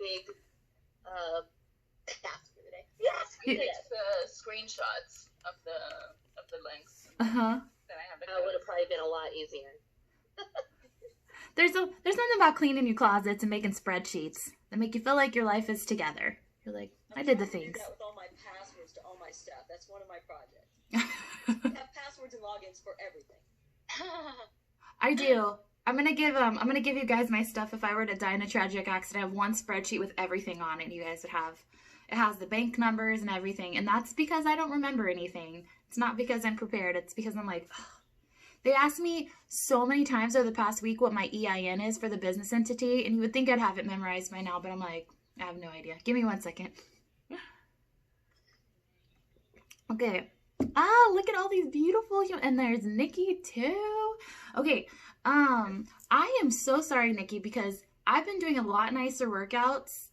big task for the day. Yes, we did. The screenshots of the links. Then I have the would have probably been a lot easier. There's something about cleaning your closets and making spreadsheets that make you feel like your life is together. You're like, I did the things. With all my passwords to all my stuff. That's one of my projects. I have passwords and logins for everything. I do. I'm gonna give you guys my stuff. If I were to die in a tragic accident, I have one spreadsheet with everything on it. You guys would have. It has the bank numbers and everything, and that's because I don't remember anything. It's not because I'm prepared. It's because I'm like, ugh. They asked me so many times over the past week what my EIN is for the business entity, and you would think I'd have it memorized by now, but I'm like, I have no idea. Give me 1 second. Okay. Ah, look at all these beautiful, and there's Nikki too. Okay. I am so sorry, Nikki, because I've been doing a lot nicer workouts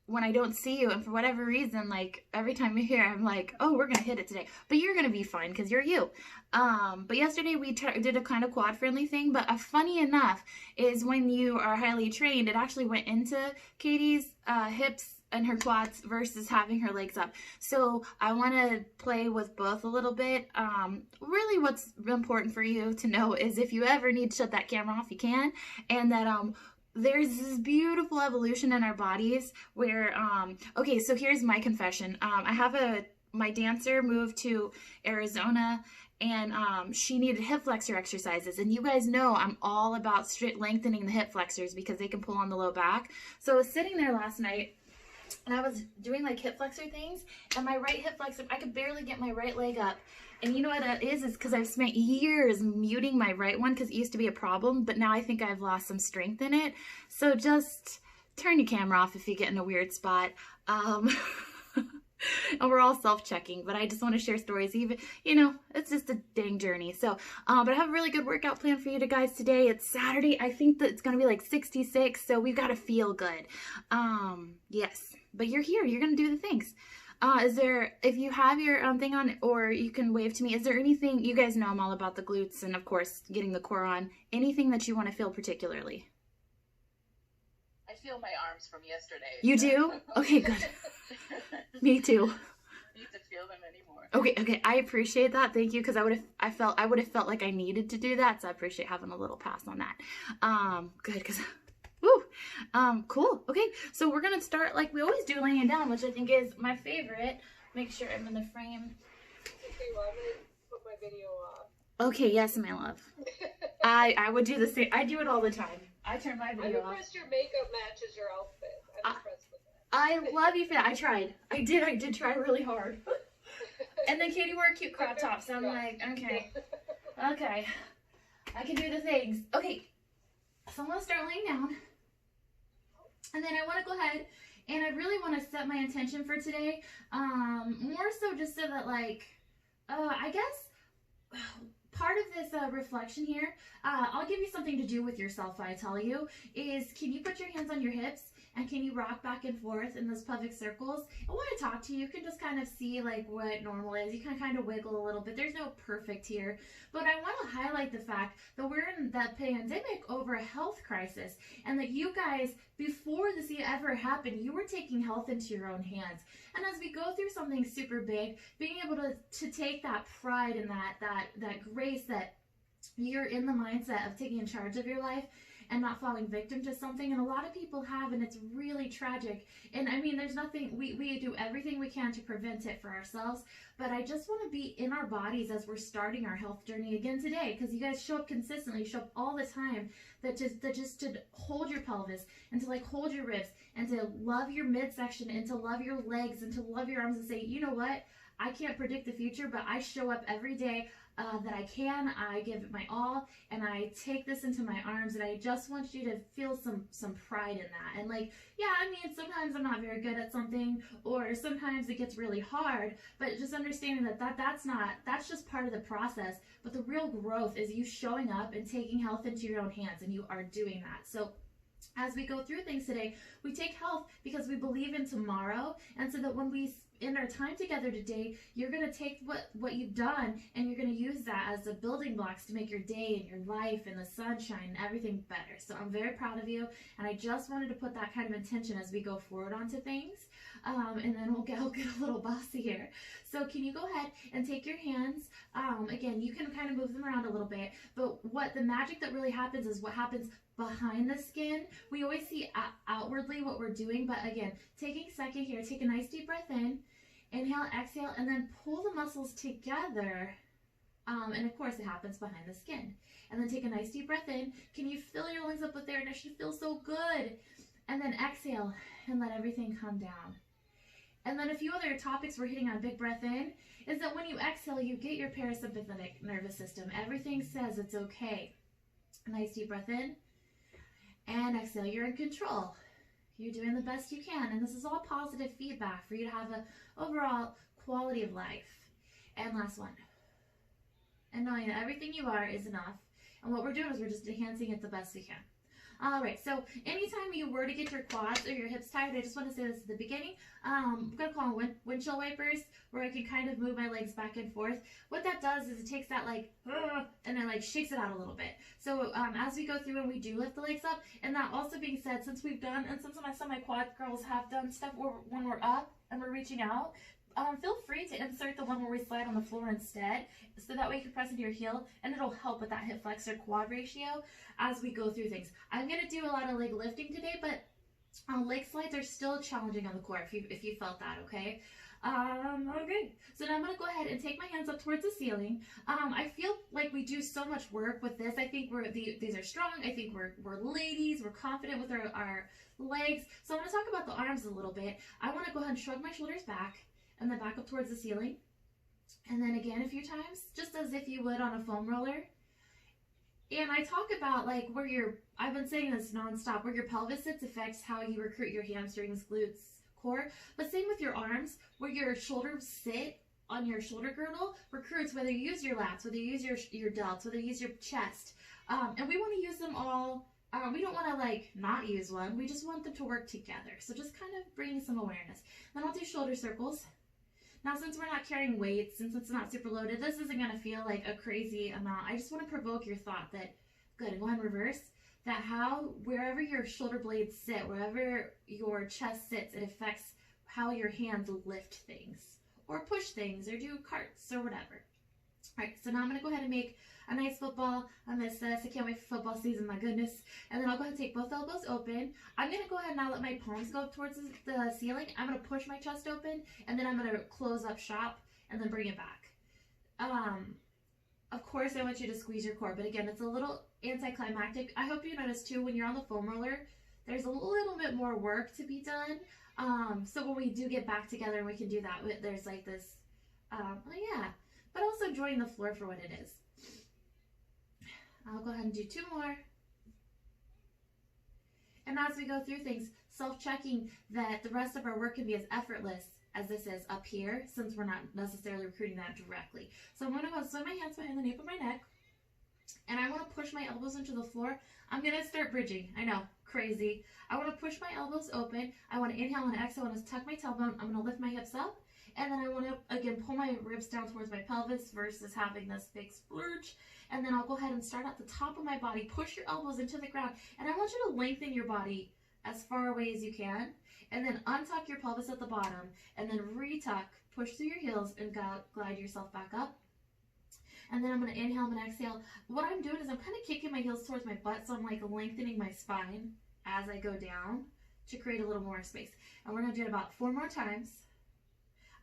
when I don't see you, and for whatever reason, like, every time you're here, I'm like, oh, we're gonna hit it today, but you're gonna be fine because you're you. But yesterday we did a kind of quad friendly thing, but funny enough is when you are highly trained, it actually went into Katie's hips and her quads versus having her legs up. So I want to play with both a little bit. Really what's important for you to know is if you ever need to shut that camera off, you can, and that there's this beautiful evolution in our bodies where, okay, so here's my confession. I have my dancer moved to Arizona, and she needed hip flexor exercises. And you guys know I'm all about lengthening the hip flexors because they can pull on the low back. So I was sitting there last night, and I was doing like hip flexor things, and my right hip flexor, I could barely get my right leg up. And you know what that is because I've spent years muting my right one because it used to be a problem, but now I think I've lost some strength in it. So just turn your camera off if you get in a weird spot. And we're all self-checking, but I just want to share stories. Even, you know, it's just a dang journey. So, but I have a really good workout plan for you guys today. It's Saturday. I think that it's going to be like 66, so we've got to feel good. Yes, but you're here. You're going to do the things. Is there, if you have your thing on, or you can wave to me, is there anything, you guys know I'm all about the glutes and, of course, getting the core on. Anything that you want to feel particularly? I feel my arms from yesterday. You do? Okay, good. Me too. I need to feel them anymore. Okay. I appreciate that. Thank you, because I would have felt like I needed to do that. So I appreciate having a little pass on that. Good, because woo. Cool. Okay, so we're gonna start like we always do, laying down, which I think is my favorite. Make sure I'm in the frame. Okay, well, I'm gonna put my video off. Okay, yes, my love. I would do the same. I do it all the time. I turn my video off. I'm impressed your makeup matches your outfit. I'm impressed with that. I love you for that. I tried. I did try really hard. And then Katie wore a cute crop top, so I'm like, okay. I can do the things. Okay, so I'm gonna start laying down. And then I want to go ahead and I really want to set my intention for today. More so just so that, like, I guess part of this reflection here, I'll give you something to do with yourself. I tell you is, can you put your hands on your hips and can you rock back and forth in those pelvic circles? I want to talk to you. You can just kind of see like what normal is. You can kind of wiggle a little bit. There's no perfect here, but I want to highlight the fact that we're in that pandemic over a health crisis, and that you guys, before this ever happened, you were taking health into your own hands. And as we go through something super big, being able to take that pride and that grace that you're in the mindset of taking charge of your life and not falling victim to something. And a lot of people have, and it's really tragic. And I mean, there's nothing, we do everything we can to prevent it for ourselves, but I just want to be in our bodies as we're starting our health journey again today, because you guys show up consistently, show up all the time, that just to hold your pelvis and to like hold your ribs and to love your midsection and to love your legs and to love your arms and say, you know what, I can't predict the future, but I show up every day that I can. I give it my all, and I take this into my arms, and I just want you to feel some pride in that. And like, yeah, I mean, sometimes I'm not very good at something, or sometimes it gets really hard, but just understanding that's just part of the process. But the real growth is you showing up and taking health into your own hands, and you are doing that. So as we go through things today, we take health because we believe in tomorrow, and so that when we end our time together today, you're going to take what you've done and you're going to use that as the building blocks to make your day and your life and the sunshine and everything better. So I'm very proud of you, and I just wanted to put that kind of intention as we go forward onto things, and then we'll get a little bossy here. So can you go ahead and take your hands, again, you can kind of move them around a little bit, but what the magic that really happens is what happens behind the skin. We always see outwardly what we're doing, but again, taking a second here, take a nice deep breath in, inhale, exhale, and then pull the muscles together, and of course it happens behind the skin. And then take a nice deep breath in. Can you fill your lungs up with air? And it should feel so good. And then exhale and let everything come down. And then a few other topics we're hitting on big breath in is that when you exhale, you get your parasympathetic nervous system. Everything says it's okay. A nice deep breath in. And exhale, you're in control. You're doing the best you can. And this is all positive feedback for you to have an overall quality of life. And last one. And knowing that everything you are is enough. And what we're doing is we're just enhancing it the best we can. All right, so anytime you were to get your quads or your hips tired, I just want to say this at the beginning. I'm going to call them windshield wipers, where I can kind of move my legs back and forth. What that does is it takes that and then shakes it out a little bit. So as we go through and we do lift the legs up, and that also being said, since we've done, and since some of my quad girls have done stuff where when we're up and we're reaching out, feel free to insert the one where we slide on the floor instead, so that way you can press into your heel, and it'll help with that hip flexor quad ratio as we go through things. I'm going to do a lot of leg lifting today, but leg slides are still challenging on the core if you felt that, okay? Okay, so now I'm going to go ahead and take my hands up towards the ceiling. I feel like we do so much work with this. I think these are strong. I think we're ladies. We're confident with our legs. So I want to talk about the arms a little bit. I want to go ahead and shrug my shoulders back, and then back up towards the ceiling. And then again a few times, just as if you would on a foam roller. And I talk about I've been saying this nonstop, where your pelvis sits affects how you recruit your hamstrings, glutes, core. But same with your arms, where your shoulders sit on your shoulder girdle recruits whether you use your lats, whether you use your delts, whether you use your chest. And we want to use them all. We don't want to not use one. We just want them to work together. So just kind of bringing some awareness. Then I'll do shoulder circles. Now, since we're not carrying weights, since it's not super loaded, this isn't going to feel like a crazy amount. I just want to provoke your thought that, good, go ahead and reverse, that wherever your shoulder blades sit, wherever your chest sits, it affects how your hands lift things, or push things, or do carts, or whatever. All right, so now I'm going to go ahead and make a nice football. I miss this. I can't wait for football season, my goodness. And then I'll go ahead and take both elbows open. I'm going to go ahead and now let my palms go up towards the ceiling. I'm going to push my chest open, and then I'm going to close up shop and then bring it back. Of course, I want you to squeeze your core, but again, it's a little anticlimactic. I hope you notice too, when you're on the foam roller, there's a little bit more work to be done. So when we do get back together and we can do that, there's this, yeah, but also enjoying the floor for what it is. I'll go ahead and do 2 more. And as we go through things, self-checking that the rest of our work can be as effortless as this is up here, since we're not necessarily recruiting that directly. So I'm going to go swing my hands behind the nape of my neck, and I want to push my elbows into the floor. I'm going to start bridging. I know, crazy. I want to push my elbows open. I want to inhale and exhale. I want to tuck my tailbone. I'm going to lift my hips up. And then I want to, again, pull my ribs down towards my pelvis versus having this big splurge. And then I'll go ahead and start at the top of my body. Push your elbows into the ground. And I want you to lengthen your body as far away as you can. And then untuck your pelvis at the bottom. And then retuck, push through your heels, and glide yourself back up. And then I'm going to inhale, I'm going to exhale. What I'm doing is I'm kind of kicking my heels towards my butt. So I'm lengthening my spine as I go down to create a little more space. And we're going to do it about 4 more times.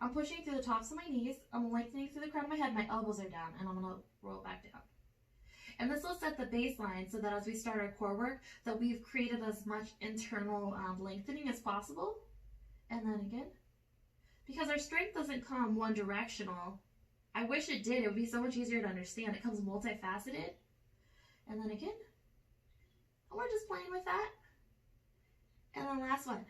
I'm pushing through the tops of my knees. I'm lengthening through the crown of my head. My elbows are down, and I'm going to roll back down. And this will set the baseline so that as we start our core work, that we've created as much internal lengthening as possible. And then again, because our strength doesn't come one directional. I wish it did. It would be so much easier to understand. It comes multifaceted. And then again, and we're just playing with that. And then last one.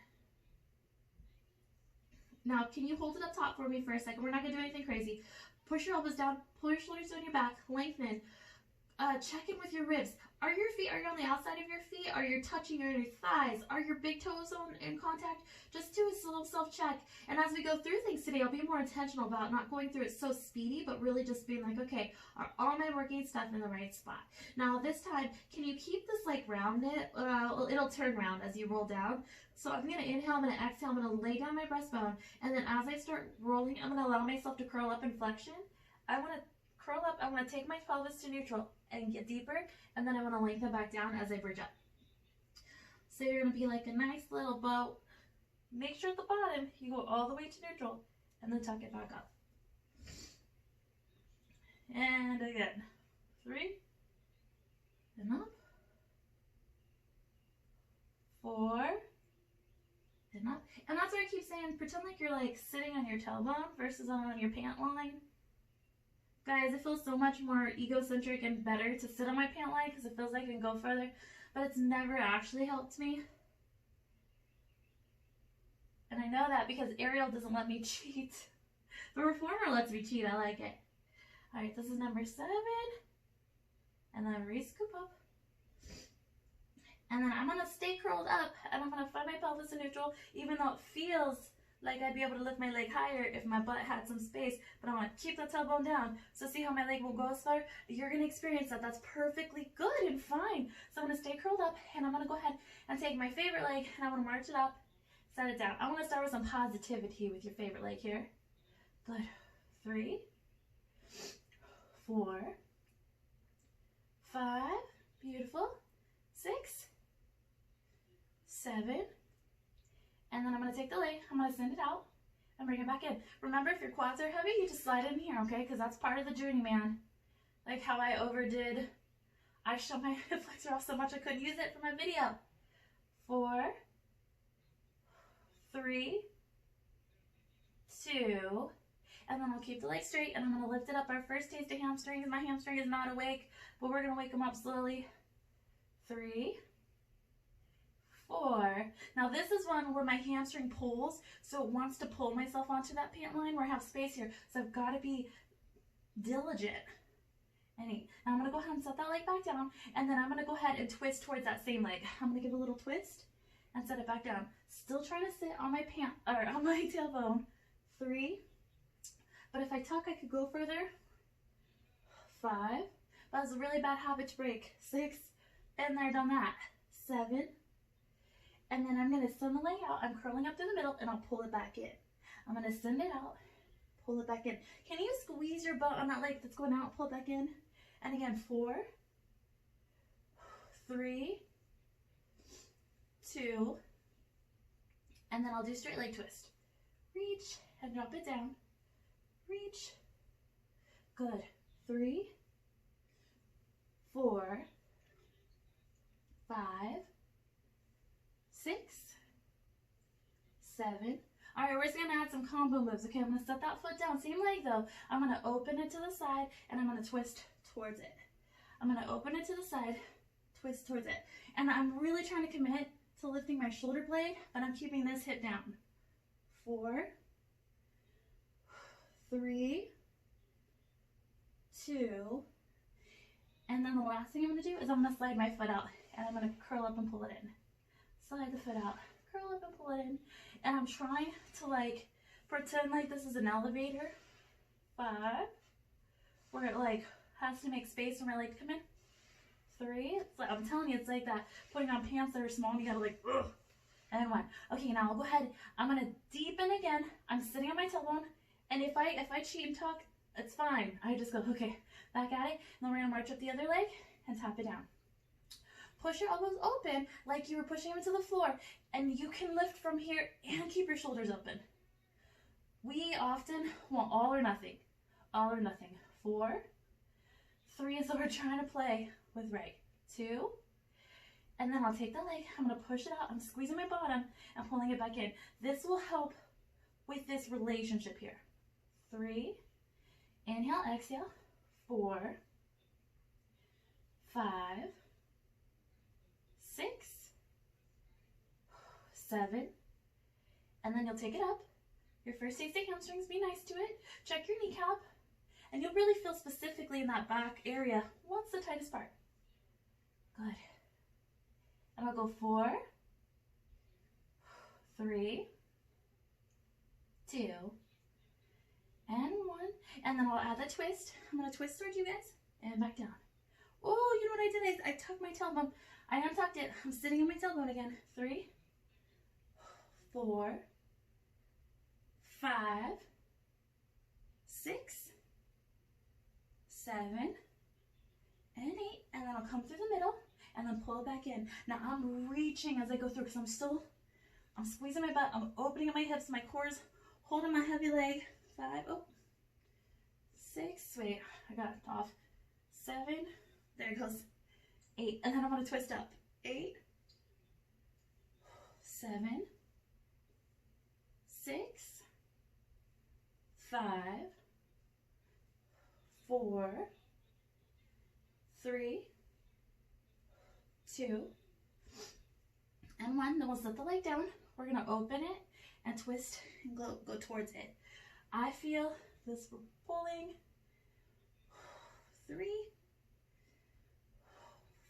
Now, can you hold it up top for me for a second? We're not going to do anything crazy. Push your elbows down, pull your shoulders on your back, lengthen. check in with your ribs. Are your feet, are you on the outside of your feet? Are you touching your thighs? Are your big toes in contact? Just do a little self-check. And as we go through things today, I'll be more intentional about not going through it so speedy, but really just being like, okay, are all my working stuff in the right spot? Now this time, can you keep this like rounded? It'll turn round as you roll down. So I'm going to inhale, I'm going to exhale, I'm going to lay down my breastbone. And then as I start rolling, I'm going to allow myself to curl up in flexion. I want to curl up, I want to take my pelvis to neutral and get deeper, and then I want to lengthen back down as I bridge up. So you're going to be like a nice little boat. Make sure at the bottom you go all the way to neutral, and then tuck it back up. And again, 3, and up, 4, and up. And that's why I keep saying, pretend like you're like sitting on your tailbone versus on your pant line. Guys, it feels so much more egocentric and better to sit on my pant line because it feels like I can go further, but it's never actually helped me. And I know that because Ariel doesn't let me cheat. The reformer lets me cheat. I like it. All right, this is number 7. And then re-scoop up. And then I'm going to stay curled up, and I'm going to find my pelvis in neutral, even though it feels like I'd be able to lift my leg higher if my butt had some space, but I want to keep the tailbone down. So see how my leg will go as far? You're going to experience that. That's perfectly good and fine. So I'm going to stay curled up, and I'm going to go ahead and take my favorite leg, and I want to march it up, set it down. I want to start with some positivity with your favorite leg here. Good. 3, 4, 5, beautiful. 6, 7, and then I'm going to take the leg, I'm going to send it out, and bring it back in. Remember, if your quads are heavy, you just slide it in here, okay? Because that's part of the journey, man. Like how I overdid, I shut my hip flexor off so much I couldn't use it for my video. 4, 3, 2, and then I'll keep the leg straight, and I'm going to lift it up. Our first taste of hamstrings, my hamstring is not awake, but we're going to wake them up slowly. 3, 4. Now this is one where my hamstring pulls, so it wants to pull myself onto that pant line where I have space here. So I've got to be diligent. And 8. Now I'm going to go ahead and set that leg back down, and then I'm going to go ahead and twist towards that same leg. I'm going to give a little twist and set it back down. Still trying to sit on my on my tailbone. 3. But if I tuck, I could go further. 5. That was a really bad habit to break. 6. And there, done that. 7. And then I'm going to send the leg out. I'm curling up through the middle, and I'll pull it back in. I'm going to send it out, pull it back in. Can you squeeze your butt on that leg that's going out, pull it back in? And again, 4, 3, 2, and then I'll do straight leg twist. Reach and drop it down. Reach. Good. 3, 4, 5, 6, 7. All right, we're just gonna add some combo moves. Okay, I'm gonna set that foot down, same leg though. I'm gonna open it to the side, and I'm gonna twist towards it. I'm gonna open it to the side, twist towards it. And I'm really trying to commit to lifting my shoulder blade, but I'm keeping this hip down. 4, 3, 2, and then the last thing I'm gonna do is I'm gonna slide my foot out, and I'm gonna curl up and pull it in. Slide the foot out, curl up and pull it in. And I'm trying to like pretend like this is an elevator. 5, where it like has to make space for my leg to come in. 3, it's like, I'm telling you, it's like that putting on pants that are small and you gotta like, ugh. And 1. Okay, now I'll go ahead. I'm gonna deepen again. I'm sitting on my tailbone, and if I cheat and tuck, it's fine. I just go, okay, back at it. And then we're gonna march up the other leg and tap it down. Push your elbows open like you were pushing them to the floor, and you can lift from here and keep your shoulders open. We often want all or nothing. All or nothing. 4, 3 is what we're trying to play with right. 2, and then I'll take the leg, I'm going to push it out, I'm squeezing my bottom and pulling it back in. This will help with this relationship here. 3, inhale, exhale. 4, 5, 6, 7, and then you'll take it up. Your first taste of hamstrings, be nice to it. Check your kneecap, And you'll really feel specifically in that back area, what's the tightest part? Good. And I'll go 4, 3, 2, and 1. And then I'll add the twist. I'm going to twist towards you guys and back down. Oh, you know what I did? I tucked my tailbone. I untucked it. I'm sitting on my tailbone again. 3, 4, 5, 6, 7, and 8. And then I'll come through the middle and then pull it back in. Now I'm reaching as I go through because I'm squeezing my butt. I'm opening up my hips. My core's holding my heavy leg. 5, 6, wait, I got it off. 7, there it goes. 8, and then I'm going to twist up. 8, 7, 6, 5, 4, 3, 2, and 1. Then we'll set the leg down. We're going to open it and twist and go towards it. I feel this pulling. 3,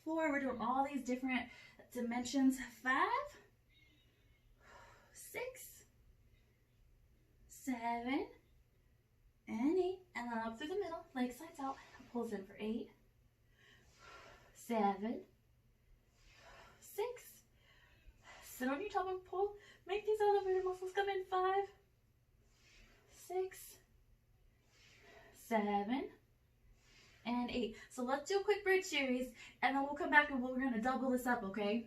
4. We're doing all these different dimensions. 5, 6, 7, and 8. And then up through the middle, leg sides out. Pulls in for 8, 7, 6. Sit on your tailbone, pull. Make these elevator muscles come in. 5, 6, 7, and 8. So let's do a quick bridge series, and then we'll come back and we're going to double this up, okay?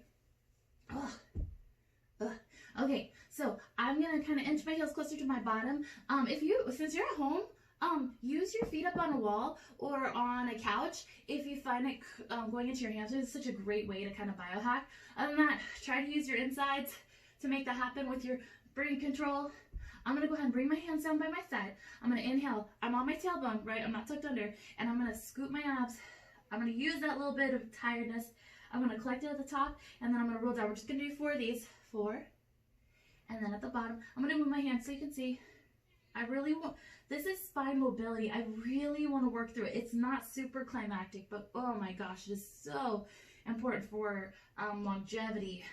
Okay, so I'm going to kind of inch my heels closer to my bottom. Since you're at home, use your feet up on a wall or on a couch if you find it going into your hamstrings. It's such a great way to kind of biohack. Other than that, try to use your insides to make that happen with your breathing control. I'm going to go ahead and bring my hands down by my side. I'm going to inhale. I'm on my tailbone, right? I'm not tucked under. And I'm going to scoop my abs. I'm going to use that little bit of tiredness. I'm going to collect it at the top, and then I'm going to roll down. We're just going to do 4 of these. 4. And then at the bottom, I'm going to move my hands so you can see. This is spine mobility. I really want to work through it. It's not super climactic, but oh my gosh, it is so important for longevity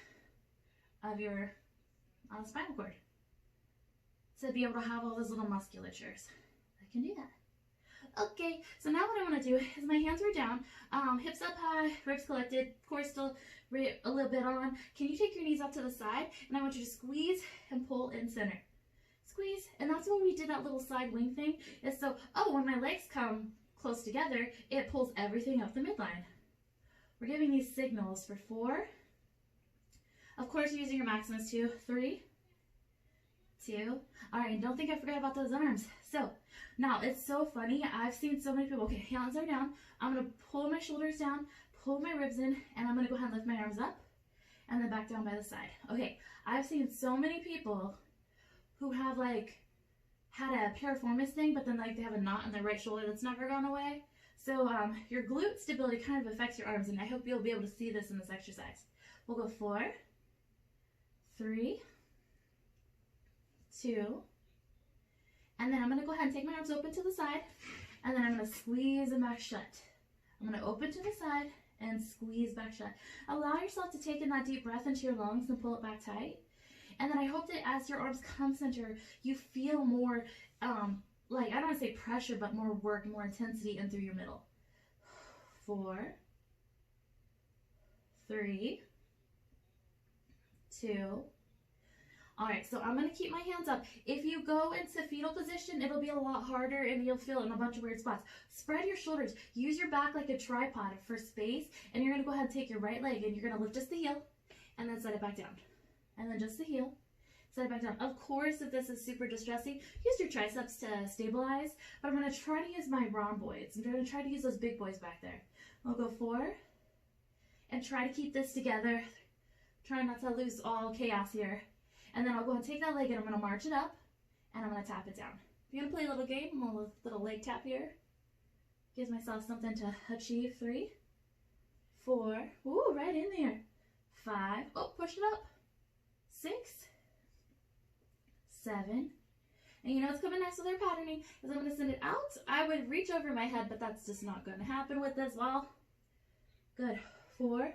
of your spinal cord. To be able to have all those little musculatures. I can do that. Okay, so now what I want to do is my hands are down, hips up high, ribs collected, core still a little bit on. Can you take your knees out to the side? And I want you to squeeze and pull in center. Squeeze, and that's when we did that little side wing thing. Is so, when my legs come close together, it pulls everything up the midline. We're giving these signals for 4. Of course, you're using your maximus 2, 3, 2. All right, and don't think I forgot about those arms. So now it's so funny. I've seen so many people. Okay, hands are down. I'm gonna pull my shoulders down, pull my ribs in, and I'm gonna go ahead and lift my arms up, and then back down by the side. Okay, I've seen so many people who have had a piriformis thing, but then they have a knot in their right shoulder that's never gone away. So your glute stability kind of affects your arms, and I hope you'll be able to see this in this exercise. We'll go 4, 3, 2, and then I'm going to go ahead and take my arms open to the side, and then I'm going to squeeze them back shut. I'm going to open to the side and squeeze back shut. Allow yourself to take in that deep breath into your lungs and pull it back tight. And then I hope that as your arms come center, you feel more, I don't want to say pressure, but more work, more intensity in through your middle. 4, 3, 2. All right, so I'm going to keep my hands up. If you go into fetal position, it'll be a lot harder and you'll feel it in a bunch of weird spots. Spread your shoulders. Use your back like a tripod for space, and you're going to go ahead and take your right leg, and you're going to lift just the heel, and then set it back down. And then just the heel, set it back down. Of course, if this is super distressing, use your triceps to stabilize, but I'm going to try to use my rhomboids. I'm going to try to use those big boys back there. I'll go 4, and try to keep this together. Try not to lose all chaos here. And then I'll go and take that leg and I'm going to march it up and I'm going to tap it down. I'm going to play a little game, a little leg tap here. Gives myself something to achieve. 3, 4, ooh, right in there. 5, push it up. 6, 7, And you know what's coming next with our patterning is I'm going to send it out. I would reach over my head, but that's just not going to happen with this ball. Good. 4,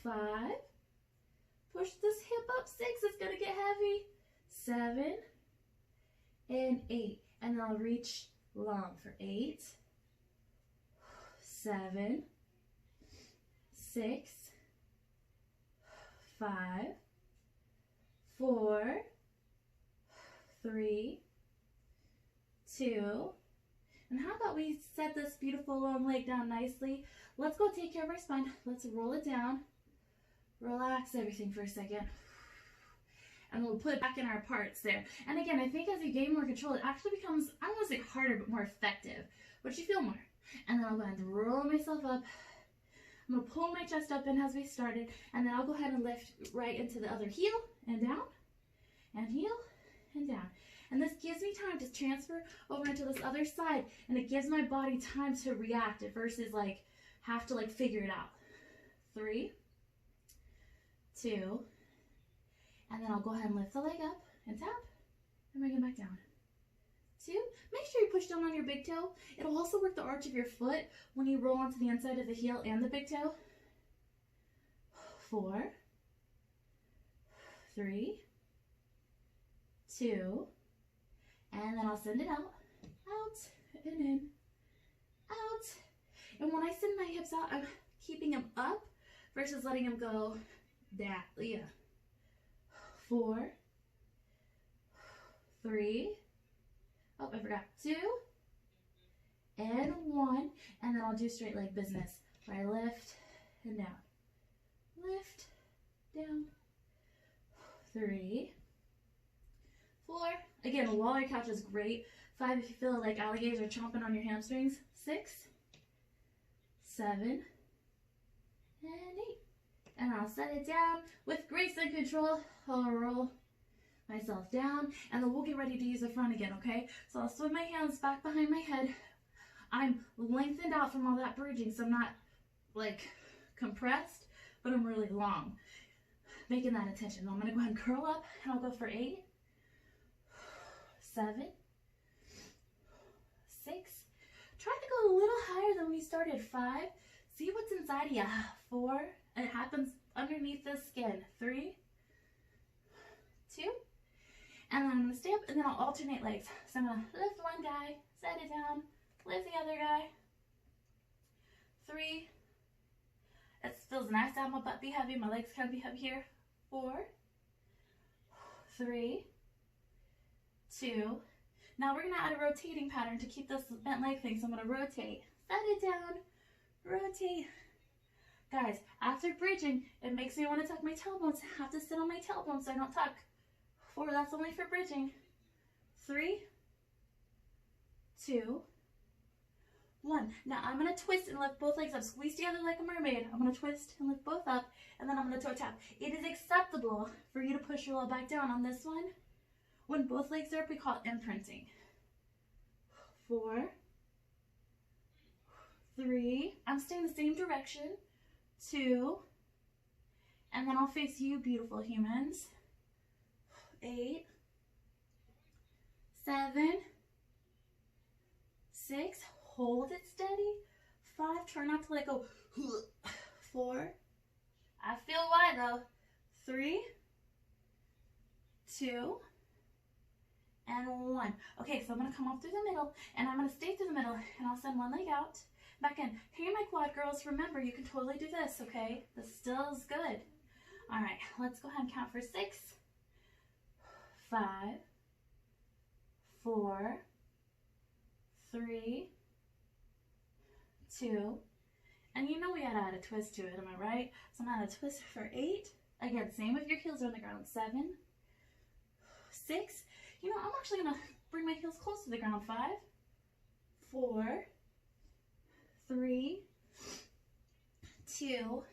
5. Push this hip up. 6. It's going to get heavy. 7 and 8. And then I'll reach long for 8, 7, 6, 5, 4, 3, 2, and how about we set this beautiful long leg down nicely. Let's go take care of our spine. Let's roll it down. Relax everything for a second. And we'll put it back in our parts there. And again, I think as you gain more control, it actually becomes, I don't want to say harder, but more effective. But you feel more. And then I'll go ahead and roll myself up. I'm going to pull my chest up in as we started. And then I'll go ahead and lift right into the other heel and down. And heel and down. And this gives me time to transfer over into this other side. And it gives my body time to react versus like have to like figure it out. 3, 2, and then I'll go ahead and lift the leg up and tap and bring it back down. 2, make sure you push down on your big toe. It'll also work the arch of your foot when you roll onto the inside of the heel and the big toe. 4, 3, 2, and then I'll send it out, out, and in, out. And when I send my hips out, I'm keeping them up versus letting them go down. Yeah. 4, 3, oh, I forgot, 2, and 1, and then I'll do straight leg business, where I lift and down, lift, down, 3, 4, again, a wall or couch is great, 5 if you feel like alligators are chomping on your hamstrings, 6, 7, and 8. And I'll set it down with grace and control. I'll roll myself down, and then we'll get ready to use the front again, okay? So I'll swing my hands back behind my head. I'm lengthened out from all that bridging, so I'm not like compressed, but I'm really long. Making that intention. I'm gonna go ahead and curl up, and I'll go for 8, 7, 6. Try to go a little higher than we started. 5. See what's inside of you. 4. It happens underneath the skin. 3, 2, and then I'm going to stay up, and then I'll alternate legs. So I'm going to lift one guy, set it down, lift the other guy. 3, it feels nice to have my butt be heavy, my legs kind of be heavy here. 4, 3, 2. Now we're going to add a rotating pattern to keep this bent leg thing. So I'm going to rotate, set it down, rotate. Guys, after bridging, it makes me want to tuck my tailbones. I have to sit on my tailbone so I don't tuck. 4, that's only for bridging. 3, 2, 1. Now I'm going to twist and lift both legs up. Squeeze together like a mermaid. I'm going to twist and lift both up, and then I'm going to toe tap. It is acceptable for you to push your low back down on this one. When both legs are up, we call it imprinting. 4, 3, I'm staying the same direction. 2, and then I'll face you, beautiful humans. 8, 7, 6, hold it steady. 5, try not to let go. 4, I feel why though. 3, 2, and 1. Okay, so I'm going to come up through the middle, and I'm going to stay through the middle, and I'll send one leg out. Back in. Hey, my quad girls, remember, you can totally do this, okay? This still is good. All right, let's go ahead and count for 6, 5, 4, 3, 2, and you know we had to add a twist to it, am I right? So I'm going to add a twist for 8. Again, same if your heels are on the ground. 7, 6. You know, I'm actually going to bring my heels close to the ground. 5, 4, 3, 2,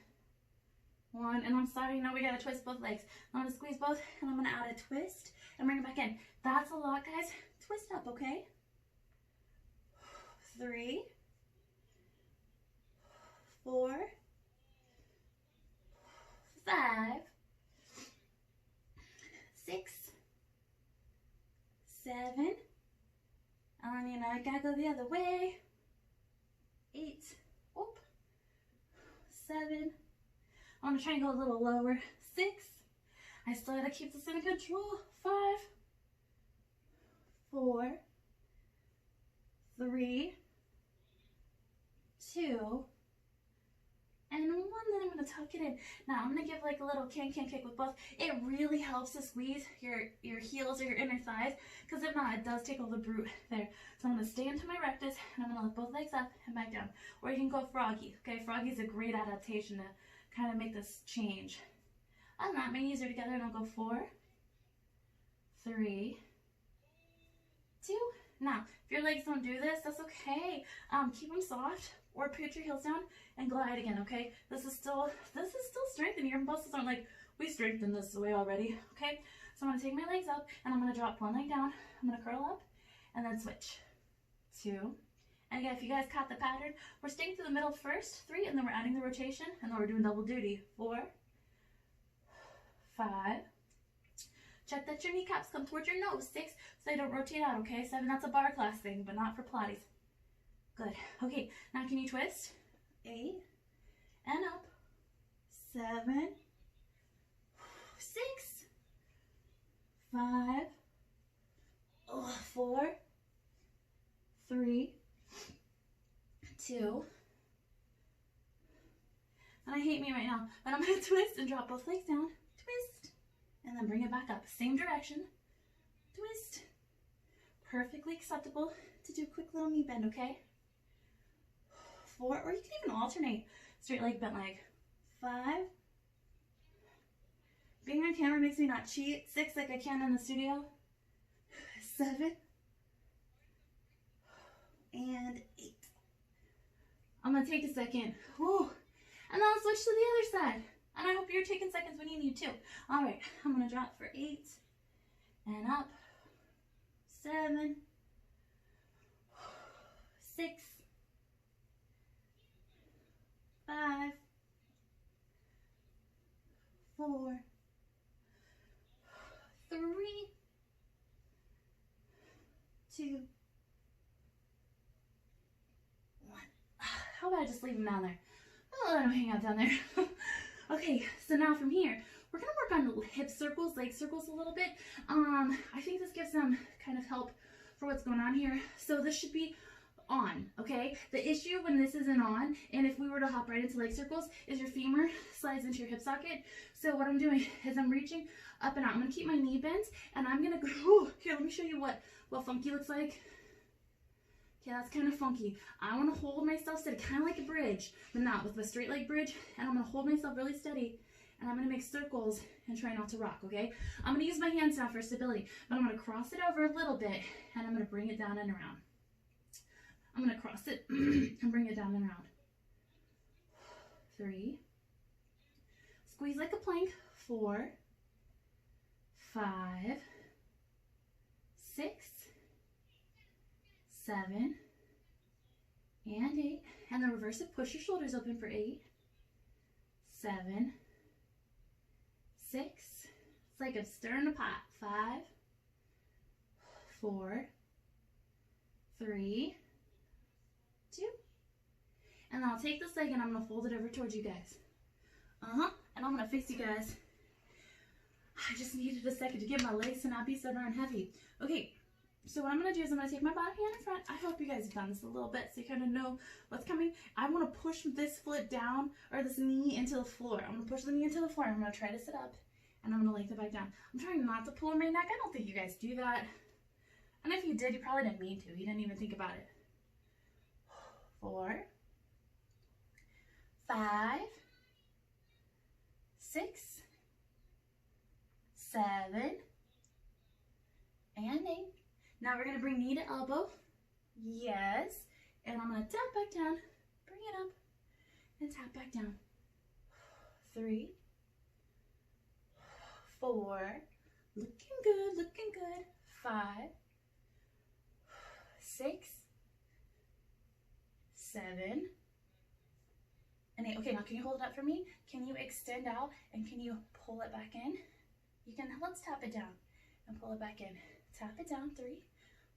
1, and I'm sorry, no, we gotta twist both legs. I'm gonna squeeze both, and I'm gonna add a twist and bring it back in. That's a lot, guys. Twist up, okay? 3, 4, 5, 6, 7. And you know, I gotta go the other way. 8. Oop. 7. I want to try and go a little lower. 6. I still gotta keep this under control. 5. 4. 3. 2. And 1, then I'm going to tuck it in. Now I'm going to give like a little can-can kick with both. It really helps to squeeze your heels or your inner thighs, because if not, it does take all the brute there. So I'm going to stay into my rectus, and I'm going to lift both legs up and back down. Or you can go froggy. Okay, froggy is a great adaptation to kind of make this change. Other than that, my knees are together, and I'll go 4, 3, 2. Now, if your legs don't do this, that's okay. Keep them soft, or put your heels down and glide again, okay? This is still strengthening. Your muscles aren't like, we strengthened this way already, okay? So I'm gonna take my legs up, and I'm gonna drop one leg down. I'm gonna curl up, and then switch. 2. And again, if you guys caught the pattern, we're staying through the middle first, 3, and then we're adding the rotation, and then we're doing double duty. 4, 5. Check that your kneecaps come towards your nose. 6, so they don't rotate out, okay? 7, that's a bar class thing, but not for Pilates. Good. Okay, now can you twist? 8, and up. 7, 6, 5, 4, 3, 2. And I hate me right now, but I'm going to twist and drop both legs down. Twist. And then bring it back up. Same direction. Twist. Perfectly acceptable to do a quick little knee bend, okay? 4, or you can even alternate. Straight leg, bent leg. 5. Being on camera makes me not cheat. 6, like I can in the studio. 7. And 8. I'm going to take a second. Whew. And then I'll switch to the other side. And I hope you're taking seconds when you need to. All right, I'm going to drop for 8. And up. 7. 6. 5. 4. 3. 2. 1. How about I just leave them down there? I'll let them hang out down there. Okay, so now from here, we're going to work on hip circles, leg circles a little bit. I think this gives them kind of help for what's going on here. So this should be on, okay? The issue when this isn't on, and if we were to hop right into leg circles, is your femur slides into your hip socket. So what I'm doing is I'm reaching up and out. I'm going to keep my knee bent, and I'm going to go, here, let me show you what funky looks like. Okay, that's kind of funky. I want to hold myself steady, kind of like a bridge, but not with a straight leg bridge. And I'm going to hold myself really steady, and I'm going to make circles and try not to rock, okay? I'm going to use my hands now for stability, but I'm going to cross it over a little bit, and I'm going to bring it down and around. I'm going to cross it and bring it down and around. 3. Squeeze like a plank. 4. 5. 6. 7. And 8. And then reverse it. Push your shoulders open for 8. 7. 6. It's like I'm stirring a pot. 5. 4. 3. 2. And then I'll take this leg and I'm going to fold it over towards you guys. And I'm going to face you guys. I just needed a second to get my legs to not be so darn heavy. Okay, so what I'm going to do is I'm going to take my bottom hand in front. I hope you guys have done this a little bit so you kind of know what's coming. I want to push this foot down, or this knee into the floor. I'm going to push the knee into the floor. I'm going to try to sit up, and I'm going to lengthen back down. I'm trying not to pull in my neck. I don't think you guys do that. And if you did, you probably didn't mean to. You didn't even think about it. 4. 5. 6. 7. And 8. Now we're going to bring knee to elbow. Yes. And I'm going to tap back down, bring it up, and tap back down. 3. 4. Looking good, looking good. 5. 6. 7. And 8. Okay, now can you hold it up for me? Can you extend out and can you pull it back in? You can, let's tap it down and pull it back in. tap it down, 3,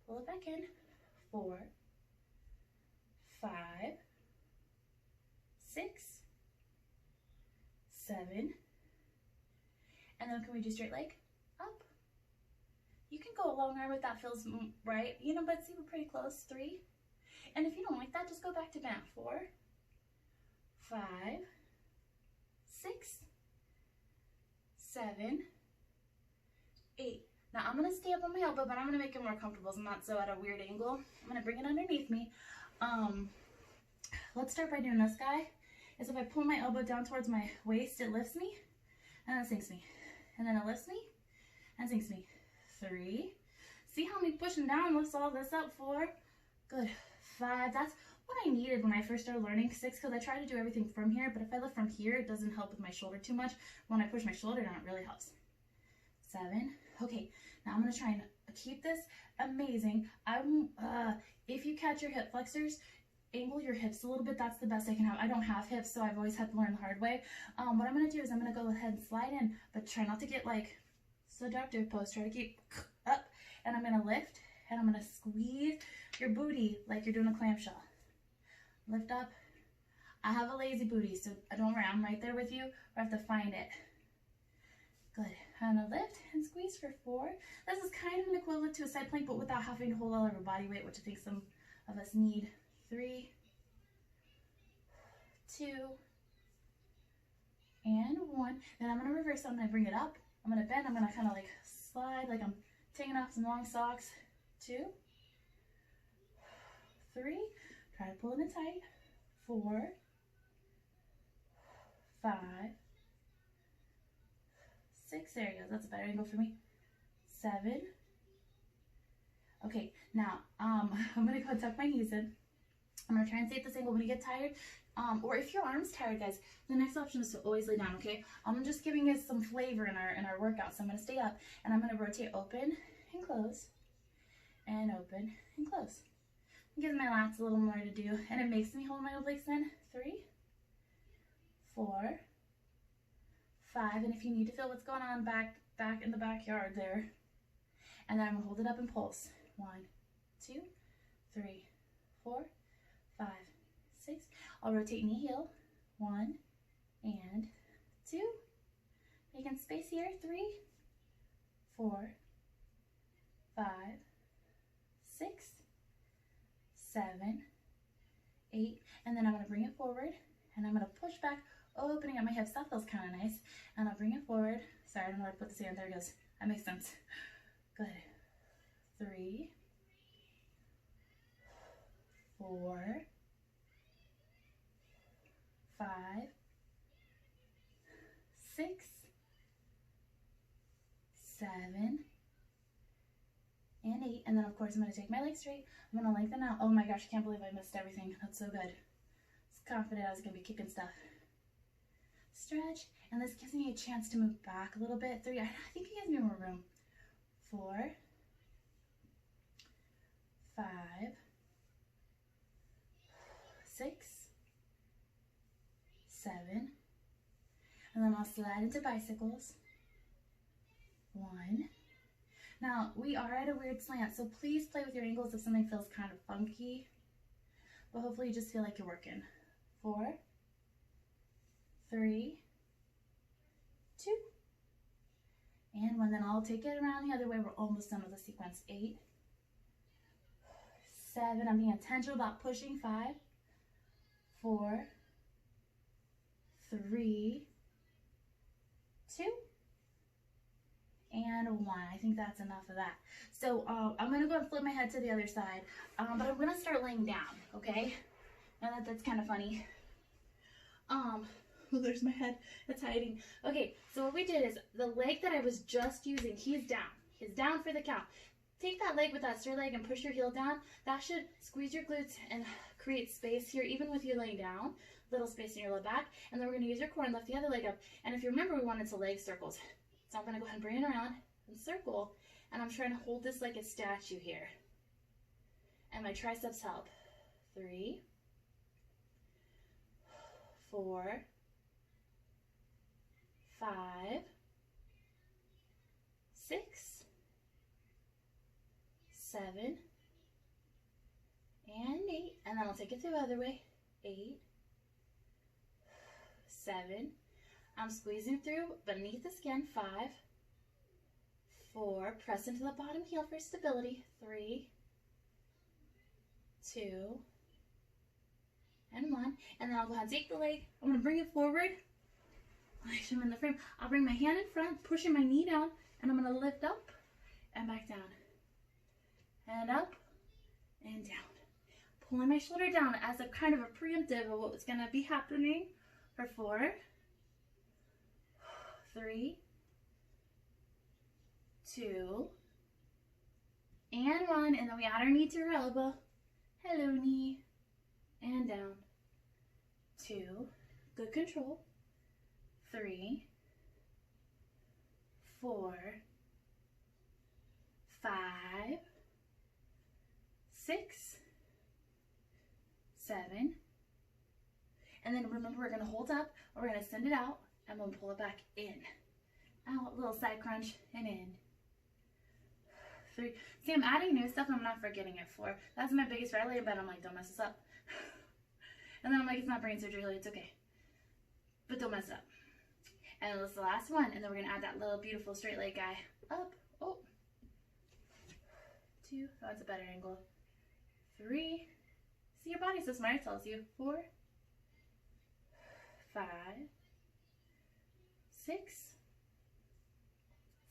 pull it back in, 4, 5, 6, 7, and then can we do straight leg? Up. You can go a long arm if that feels right, you know, but see, we're pretty close, 3, and if you don't like that, just go back to bent, 4, 5, 6, 7, 8. Now I'm gonna stay up on my elbow, but I'm gonna make it more comfortable so I'm not so at a weird angle. I'm gonna bring it underneath me. Let's start by doing this guy. Is if I pull my elbow down towards my waist, it lifts me, and then it sinks me. And then it lifts me, and sinks me. 3. See how me pushing down lifts all this up? 4. Good. 5. That's what I needed when I first started learning. 6, because I try to do everything from here, but if I lift from here, it doesn't help with my shoulder too much. When I push my shoulder down, it really helps. 7. Okay, now I'm going to try and keep this amazing. If you catch your hip flexors, angle your hips a little bit. That's the best I can have. I don't have hips, so I've always had to learn the hard way. What I'm going to do is I'm going to go ahead and slide in, but try not to get like seductive pose. Try to keep up, and I'm going to lift, and I'm going to squeeze your booty like you're doing a clamshell. Lift up. I have a lazy booty, so don't worry, I'm right there with you. I have to find it. Good. I'm going to lift and squeeze for 4. This is kind of an equivalent to a side plank, but without having to hold all of our body weight, which I think some of us need. 3, 2, and 1. Then I'm going to reverse. I'm going to bring it up. I'm going to bend. I'm going to kind of like slide like I'm taking off some long socks. 2, 3. Try to pull it in tight. 4, 5, 6. There you go. That's a better angle for me. 7. Okay, now I'm going to go tuck my knees in. I'm going to try and stay at this angle when you get tired. Or if your arm's tired, guys, the next option is to always lay down, okay? I'm just giving you some flavor in our workout. So I'm going to stay up, and I'm going to rotate open and close, and open and close. It gives my lats a little more to do, and it makes me hold my obliques in. 3, 4, 5, and if you need to feel what's going on back in the backyard there. And then I'm going to hold it up and pulse. 1, 2, 3, 4, 5, 6. I'll rotate knee heel. 1 and 2. Making space here. 3, 4, 5, 6, 7, 8. And then I'm going to bring it forward, and I'm going to push back, opening up my hips. That feels kind of nice. And I'll bring it forward. Sorry, I don't know how to put this in. There it goes. That makes sense. Good. 3, 4, 5, 6, 7, and 8. And then of course I'm going to take my legs straight. I'm going to lengthen out. Oh my gosh, I can't believe I missed everything. That's so good. I was confident I was going to be kicking stuff. Stretch, and this gives me a chance to move back a little bit. 3, I think it gives me more room. 4, 5, 6, 7, and then I'll slide into bicycles. 1. Now we are at a weird slant, so please play with your angles if something feels kind of funky, but hopefully you just feel like you're working. 4, 3, 2, and 1. Then I'll take it around the other way. We're almost done with the sequence. 8, 7. I'm being intentional about pushing. 5, 4, 3, 2, and 1. I think that's enough of that. So I'm going to go and flip my head to the other side, but I'm going to start laying down, okay? Now that's kind of funny. There's my head. It's hiding. Okay, so what we did is the leg that I was just using, he's down. He's down for the count. Take that leg with that straight leg and push your heel down. That should squeeze your glutes and create space here, even with you laying down. Little space in your low back. And then we're going to use your core and lift the other leg up. And if you remember, we wanted to leg circles. So I'm going to go ahead and bring it around and circle. And I'm trying to hold this like a statue here. And my triceps help. 3, 4, 5, 6, 7, and 8, and then I'll take it the other way. 8, 7. I'm squeezing through beneath the skin. 5, 4. Press into the bottom heel for stability. 3, 2, and 1. And then I'll go ahead and take the leg. I'm going to bring it forward. Actually, I'm in the frame. I'll bring my hand in front, pushing my knee down, and I'm going to lift up and back down. And up and down. Pulling my shoulder down as a kind of a preemptive of what was going to be happening for 4, 3, 2, and 1. And then we add our knee to our elbow. Hello, knee. And down. 2. Good control. 3, 4, 5, 6, 7, and then remember we're going to hold up, we're going to send it out, and we'll pull it back in. Out, little side crunch, and in. 3. See, I'm adding new stuff, and I'm not forgetting it. 4. That's my biggest right leg, but I'm like, don't mess this up. And then I'm like, it's not brain surgery, it's okay. But don't mess it up. And then this is the last one, and then we're going to add that little beautiful straight leg guy. Up, oh. 2, that's a better angle. 3, see, your body's so smart, it tells you. 4, 5, 6,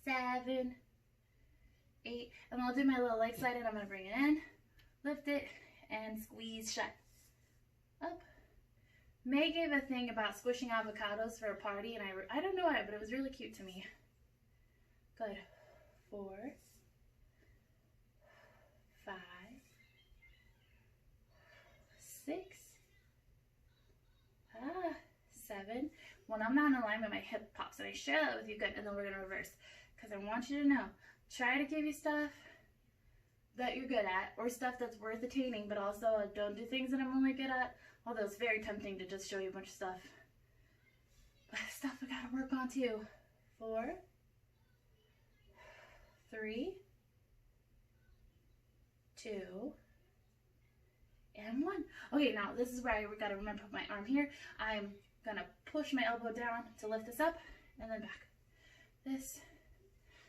7, 8, and I'll do my little leg slide, and I'm going to bring it in, lift it, and squeeze shut. Up. May gave a thing about squishing avocados for a party, and I don't know why, but it was really cute to me. Good. 4, 5, 6, 7. When I'm not in alignment, my hip pops, and I share that with you. Good. And then we're going to reverse, because I want you to know, try to give you stuff that you're good at, or stuff that's worth attaining, but also don't do things that I'm only good at. Although it's very tempting to just show you a bunch of stuff. But stuff I gotta work on too. 4, 3, 2, and 1. Okay, now this is where I gotta remember to put my arm here. I'm gonna push my elbow down to lift this up, and then back. This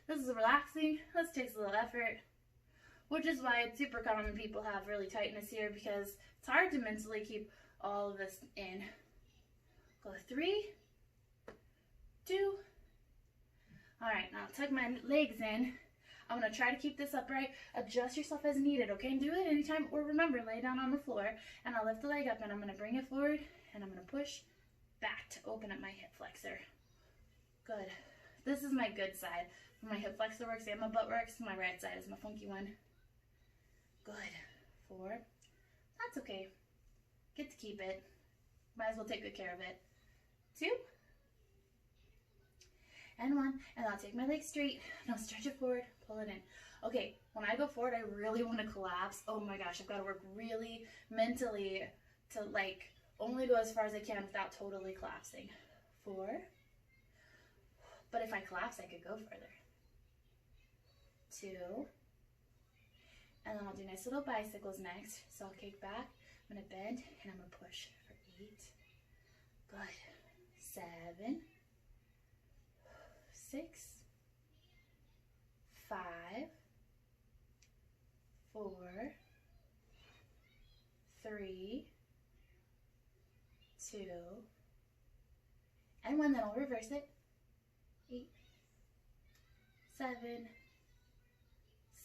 is relaxing. This takes a little effort, which is why it's super common people have really tightness here, because it's hard to mentally keep all of this in. Go 3, 2. All right, now tuck my legs in. I'm gonna try to keep this upright. Adjust yourself as needed, okay? And do it anytime, or remember, lay down on the floor, and I'll lift the leg up, and I'm gonna bring it forward, and I'm gonna push back to open up my hip flexor. Good. This is my good side. My hip flexor works and my butt works. My right side is my funky one. Good. 4. That's okay. Get to keep it. Might as well take good care of it. 2. And 1. And I'll take my leg straight. And I'll stretch it forward. Pull it in. Okay, when I go forward, I really want to collapse. Oh my gosh, I've got to work really mentally to like only go as far as I can without totally collapsing. 4. But if I collapse, I could go further. 2. And then I'll do nice little bicycles next. So I'll kick back, I'm going to bend, and I'm going to push for 8. Good. 7, 6, 5, 4, 3, 2, and 1. Then I'll reverse it. 8, 7,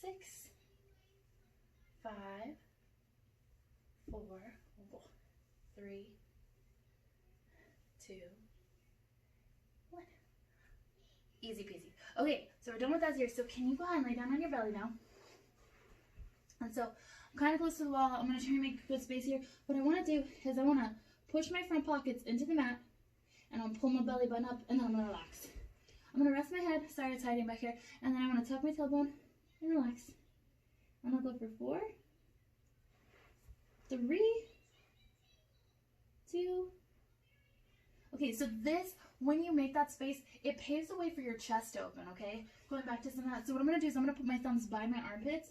6, 5, 4, 3, 2, 1. Easy peasy. Okay, so we're done with that here. So can you go ahead and lay down on your belly now? And so I'm kind of close to the wall. I'm going to try and make good space here. What I want to do is I want to push my front pockets into the mat, and I'll pull my belly button up, and then I'm going to relax. I'm going to rest my head. Sorry, it's hiding back here. And then I'm going to tuck my tailbone and relax. And I'll go for 4, 3, 2. Okay, so this, when you make that space, it paves the way for your chest to open, okay? Going back to some of that. So what I'm going to do is I'm going to put my thumbs by my armpits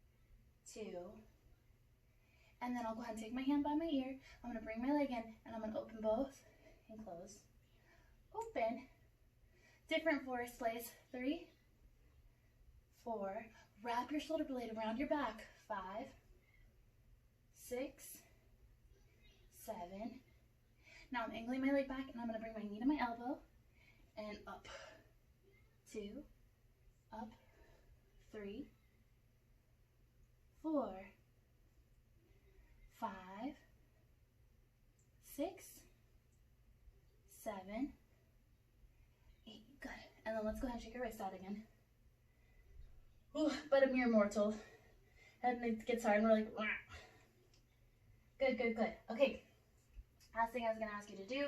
2. And then I'll go ahead and take my hand by my ear. I'm going to bring my leg in, and I'm going to open both and close. Open. Different forest plays. 3, 4. Wrap your shoulder blade around your back. 5, 6, 7. Now I'm angling my leg back, and I'm going to bring my knee to my elbow and up. 2, up. 3, 4, 5, 6, 7, 8. Good. And then let's go ahead and shake your right side again. Ooh, but a mere mortal. And it gets hard and we're like, wah. Good, good, good. Okay. Last thing I was going to ask you to do,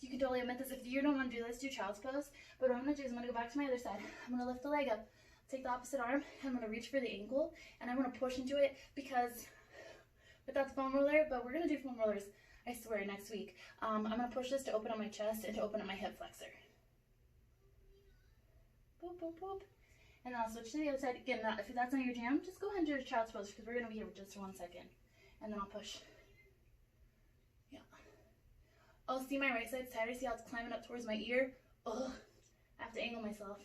you can totally omit this. If you don't want to do this, do child's pose. But what I'm going to do is I'm going to go back to my other side. I'm going to lift the leg up, take the opposite arm, and I'm going to reach for the ankle. And I'm going to push into it because without the foam roller, but we're going to do foam rollers, I swear, next week. I'm going to push this to open up my chest and to open up my hip flexor. Boop, boop, boop. And then I'll switch to the other side. Again, if that's not your jam, just go ahead and do a child's pose because we're going to be here just for 1 second. And then I'll push. Yeah. Oh, see my right side's tighter? See how it's climbing up towards my ear? Ugh. I have to angle myself.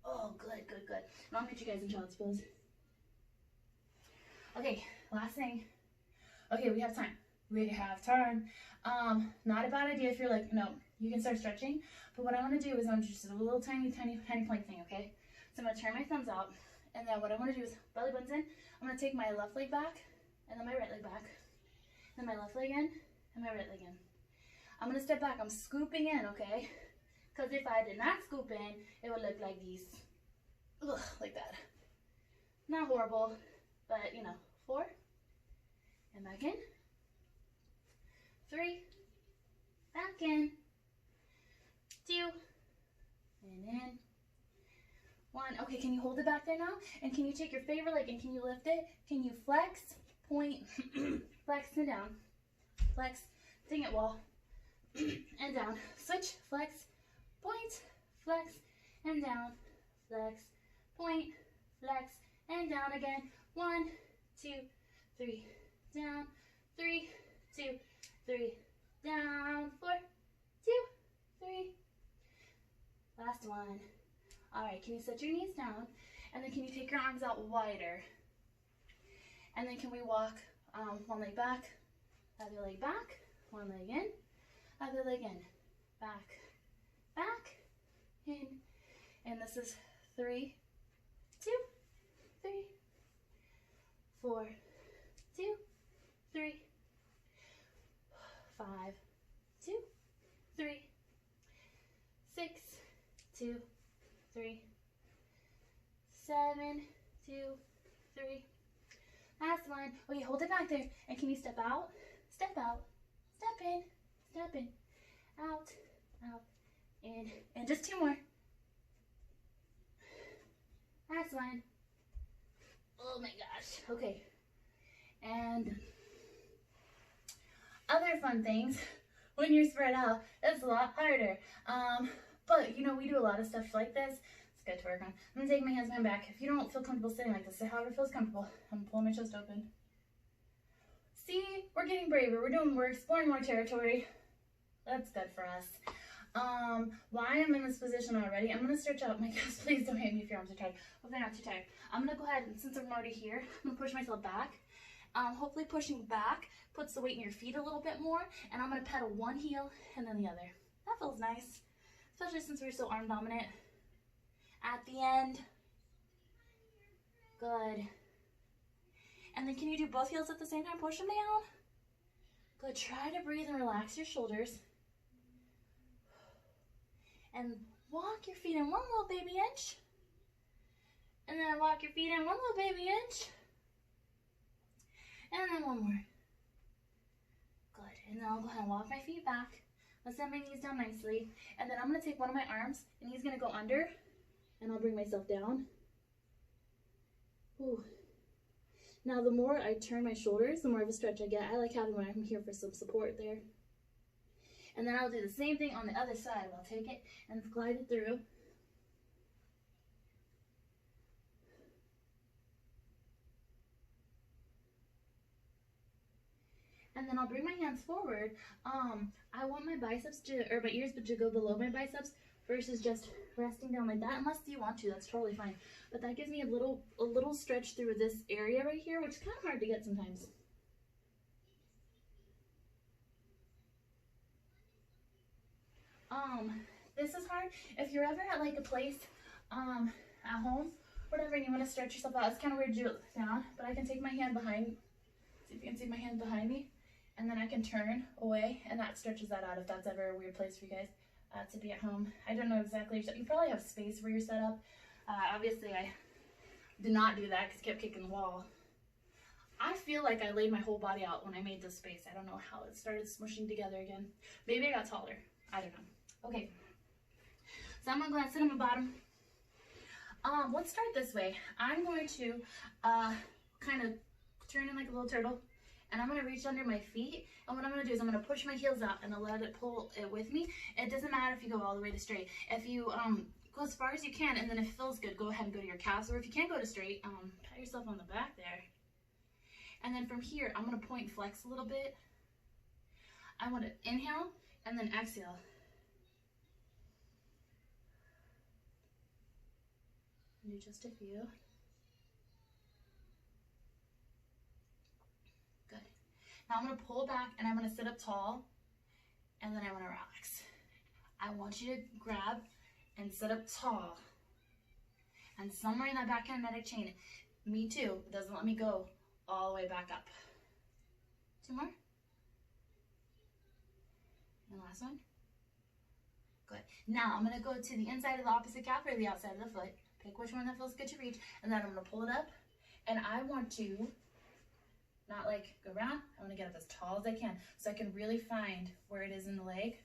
Oh, good, good, good. And I'll meet you guys in child's pose. Okay, last thing. Okay, we have time. We have time. Not a bad idea if you're like, no, you can start stretching. But what I want to do is I'm just a little tiny plank thing, okay? So I'm going to turn my thumbs out. And then what I want to do is belly buttons in. I'm going to take my left leg back and then my right leg back. Then my left leg in and my right leg in. I'm going to step back. I'm scooping in, okay? Because if I did not scoop in, it would look like these. Ugh, like that. Not horrible, but you know. 4. And back in. 3. Back in. 2. And in. 1. Okay, can you hold it back there now? And can you take your favorite leg and can you lift it? Can you flex, point, flex, and down. Flex, ding it wall, and down. Switch, flex, point, flex, and down. Flex, point, flex, and down again. 1, 2, 3, down. 3, 2, 3, down. 4, 2, 3. Last one. All right, can you set your knees down? And then can you take your arms out wider? And then can we walk one leg back, other leg back, one leg in, other leg in, back, back, in. And this is 3, 2, 3, 4, 2, 3, 5, 2, 3, 6, 2, 3, 7, 2, 3. Last one. Okay, hold it back there. And can you step out? Step out. Step in. Step in. Out. Out. In. And just 2 more. Last one. Oh my gosh. Okay. And other fun things. When you're spread out, it's a lot harder. But, you know, we do a lot of stuff like this. It's good to work on. I'm going to take my hands behind my back. If you don't feel comfortable sitting like this, however feels comfortable, I'm pulling my chest open. See, we're getting braver. We're exploring more territory. That's good for us. Why I'm in this position already, I'm going to stretch out my calves. Please don't hit me if your arms are tired. Hope they're not too tired. I'm going to go ahead, and since I'm already here, I'm going to push myself back. Hopefully pushing back puts the weight in your feet a little bit more. And I'm going to pedal one heel and then the other. That feels nice. Especially since we're so arm dominant. At the end. Good. And then can you do both heels at the same time? Push them down. Good. Try to breathe and relax your shoulders. And walk your feet in one little baby inch. And then walk your feet in one little baby inch. And then one more. Good. And then I'll go ahead and walk my feet back. Let's set my knees down nicely. And then I'm going to take one of my arms, and he's going to go under, and I'll bring myself down. Ooh. Now, the more I turn my shoulders, the more of a stretch I get. I like having my arm here for some support there. And then I'll do the same thing on the other side. I'll take it and glide it through. And then I'll bring my hands forward. I want my biceps to, or my ears to go below my biceps versus just resting down like that. Unless you want to, that's totally fine. But that gives me a little stretch through this area right here, which is kind of hard to get sometimes. This is hard. If you're ever at like a place, at home, whatever, and you want to stretch yourself out, it's kind of weird to do it down, but I can take my hand behind, see if you can see my hand behind me, and then I can turn away, and that stretches that out if that's ever a weird place for you guys to be at home. I don't know exactly, you probably have space where you're set up. Obviously I did not do that because I kept kicking the wall. I feel like I laid my whole body out when I made this space. I don't know how it started smushing together again. Maybe I got taller. I don't know. Okay. So I'm going to go ahead and sit on my bottom. Let's start this way. I'm going to kind of turn in like a little turtle, and I'm going to reach under my feet, and what I'm going to do is I'm going to push my heels out and I'll let it pull it with me. It doesn't matter if you go all the way to straight. If you go as far as you can, and then if it feels good, go ahead and go to your calves, or if you can't go to straight, pat yourself on the back there. And then from here, I'm going to point and flex a little bit. I want to inhale and then exhale. Do just a few. Good. Now I'm going to pull back and I'm going to sit up tall, and then I want to relax. I want you to grab and sit up tall, and somewhere in that back kinetic chain, me too, it doesn't let me go all the way back up. 2 more. And last one. Good. Now I'm going to go to the inside of the opposite calf or the outside of the foot. Pick which one that feels good to reach, and then I'm going to pull it up, and I want to not like go around. I want to get up as tall as I can so I can really find where it is in the leg.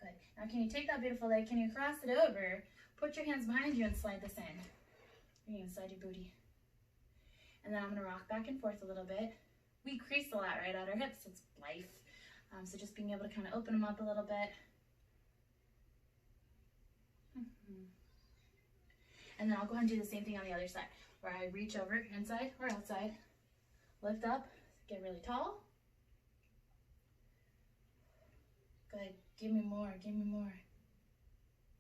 Good. Now can you take that beautiful leg, can you cross it over, put your hands behind you and slide this in. Bring it inside your booty. And then I'm going to rock back and forth a little bit. We crease a lot right at our hips, it's life. So just being able to kind of open them up a little bit. And then I'll go ahead and do the same thing on the other side, where I reach over inside or outside, lift up, get really tall. Good. Give me more, give me more.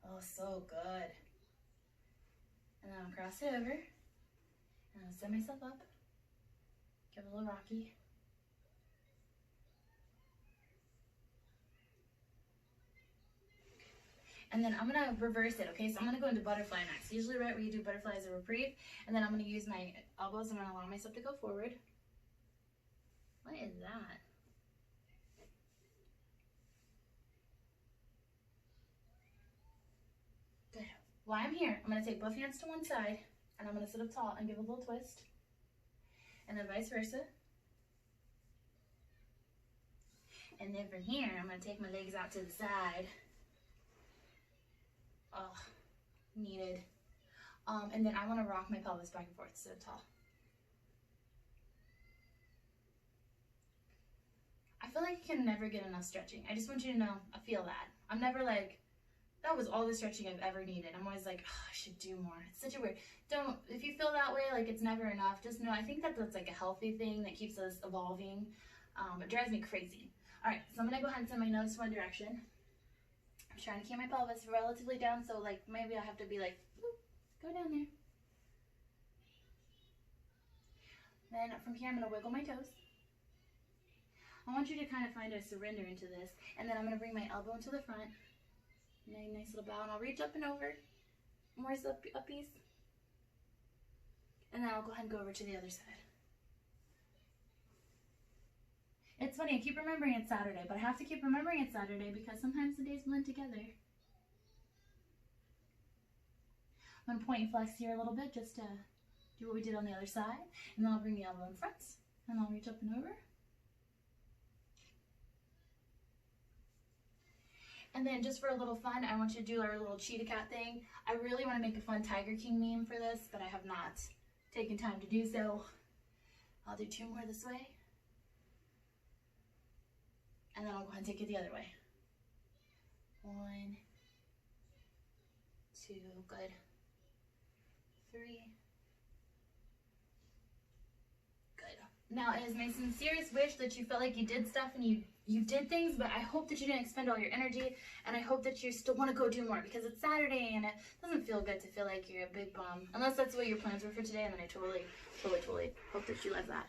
Oh, so good. And then I'll cross it over, and I'll set myself up, give a little rocky. And then I'm going to reverse it, okay? So I'm going to go into butterfly next. Usually right where you do butterfly is a reprieve. And then I'm going to use my elbows. I'm going to allow myself to go forward. What is that? Good. While I'm here, I'm going to take both hands to one side, and I'm going to sit up tall and give a little twist. And then vice versa. And then from here, I'm going to take my legs out to the side. Oh, needed. And then I want to rock my pelvis back and forth, sit tall. I feel like you can never get enough stretching. I just want you to know, I feel that. I'm never like, that was all the stretching I've ever needed. I'm always like, oh, I should do more. It's such a weird, if you feel that way, like it's never enough, just know, I think that that's like a healthy thing that keeps us evolving. It drives me crazy. All right, so I'm going to go ahead and send my nose one direction. I'm trying to keep my pelvis relatively down, so like maybe I have to be like, whoop, go down there. Then from here, I'm going to wiggle my toes. I want you to kind of find a surrender into this, and then I'm going to bring my elbow into the front. Nice little bow, and I'll reach up and over. More uppies. And then I'll go ahead and go over to the other side. It's funny, I keep remembering it's Saturday, but I have to keep remembering it's Saturday because sometimes the days blend together. I'm going to point and flex here a little bit just to do what we did on the other side. And then I'll bring the elbow in front, and I'll reach up and over. And then just for a little fun, I want you to do our little cheetah cat thing. I really want to make a fun Tiger King meme for this, but I have not taken time to do so. I'll do 2 more this way. And then I'll go ahead and take it the other way. 1, 2, good. 3, Now, it is my sincerest wish that you felt like you did stuff and you did things, but I hope that you didn't expend all your energy, and I hope that you still want to go do more, because it's Saturday and it doesn't feel good to feel like you're a big bum, unless that's what your plans were for today, and then I totally hope that you like that.